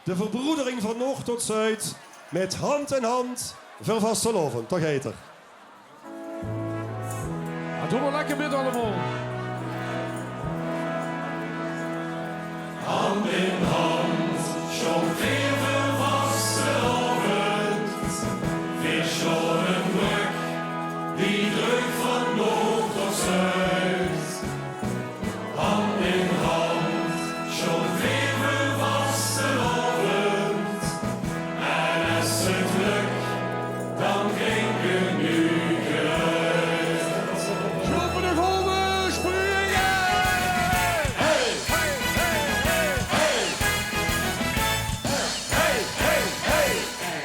De verbroedering van Noord tot Zuid met hand in hand voor vastelovend. Toch heet er. Ja, doe maar lekker met allemaal. Hand in hand, schon weer vastelovend. Wir schonen Glück, die Glück van Noord tot Zuid. Hand in hand, schon weer vastelovend. En als het lukt, dan klinken nu geluid. Schoppen de golven springen! Hey! Hey! Hey! Hey! Hey! Hey! Hey!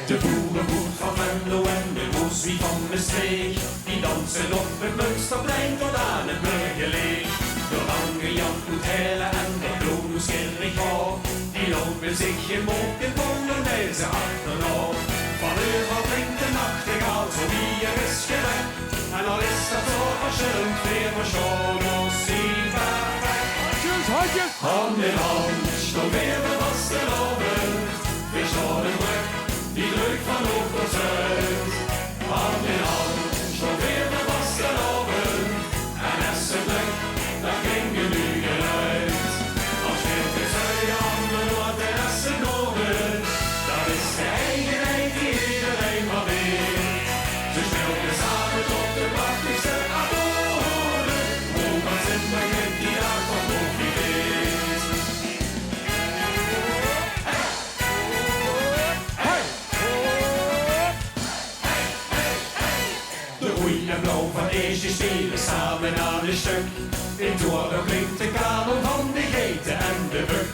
De boerenboer van Venlo en de Rooswie van de Steeg, die dansen op het Münsterplein tot aan het Burgerleeg. De lange Jan moet hellen en de Bloemus Gerrig ook, die lopen zich in moken Polonaise achterna. Van overal klinkt de nachtegaal, zo wie er is gewekt. En al is dat zo verschillend, weer maar schoon ons zien perfect. Handjes, handjes! Hand in hand, stond weer de vastelovend. Wir schonen Glück, die Glück van Noord tot Zuid. Hand in hand, stond weer de vastelovend. En als het lukt, dan klinken nu geluid. Als je het zuiden aan de noord en als het noorden, dat is de eigenheid die iedereen maar weet. Ze speelden samen tot de prachtigste akkoorden. Hoe wat zit maar geen die dag van nog wie weet. De groen en blauw van Eesje spelen samen aan een stuk. In Toren klinkt de kanon van de geten en de buk.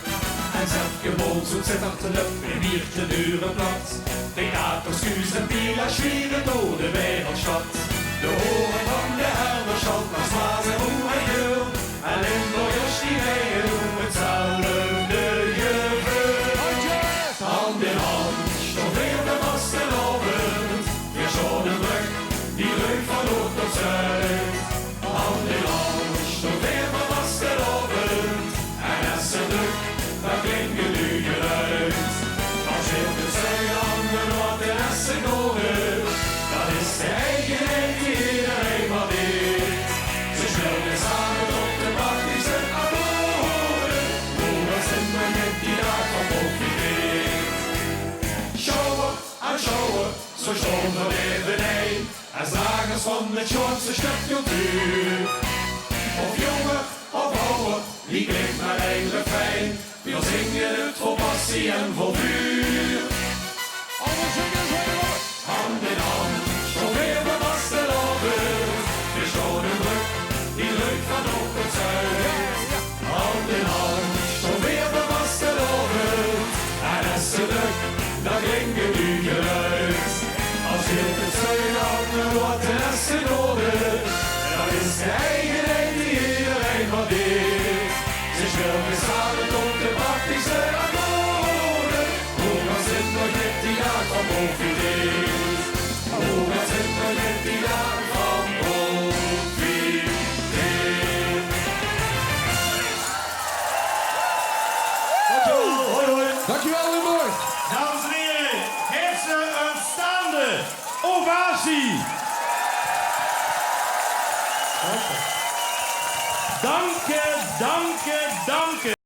En zelf gewoon zoet zit achter de lucht, in biertje duren plat. Theaters, Guus en Pila zwieren door de wereldstad. De horen van de herderstad, als Maas en Hoe en Geul. En Limburgers die rijden doen hetzelfde gevul. Hand in hand, stond weer de vastelovend. Wir schonen Glück, die Glück van Noord tot Zuid. Hand in hand, stond weer de vastelovend. En als het lukt, dan klinken nu geluid. Als je het zuiden aan de noord en als het noorden, dat is de eigenheid die iedereen maar weet. Ze speelden samen op de prachtigste akkoorden. Hoe was het maar met die dag van ook wie weet. Sjouwen en sjouwen, zo stonden we beneden. Als dragers van het Schotse stuk cultuur. Of jongen of ouwe, wie klinkt maar eigenlijk fijn. We zingen het vol passie en vol vuur. Allemaal zingen, zingen! Hand in hand, stond weer de vastelovend. Wir schonen Glück, die Glück van Noord tot Zuid. Hand in hand, stond weer de vastelovend. En als het lukt, dan klinken nu geluid. Als je het zuiden aan de noord en als het noorden, dat is de eigenheid die iedereen maar weet. Ze speelden samen tot de prachtigste akkoorden. Hoe was het nog met die dag van ook wie weet? Hoe was het nog met die dag van ook wie weet? Dankjewel. Hoi hoi. Dankjewel, Limburg! Dames en heren, geef ze een staande ovatie. Dank je, dank je, dank je.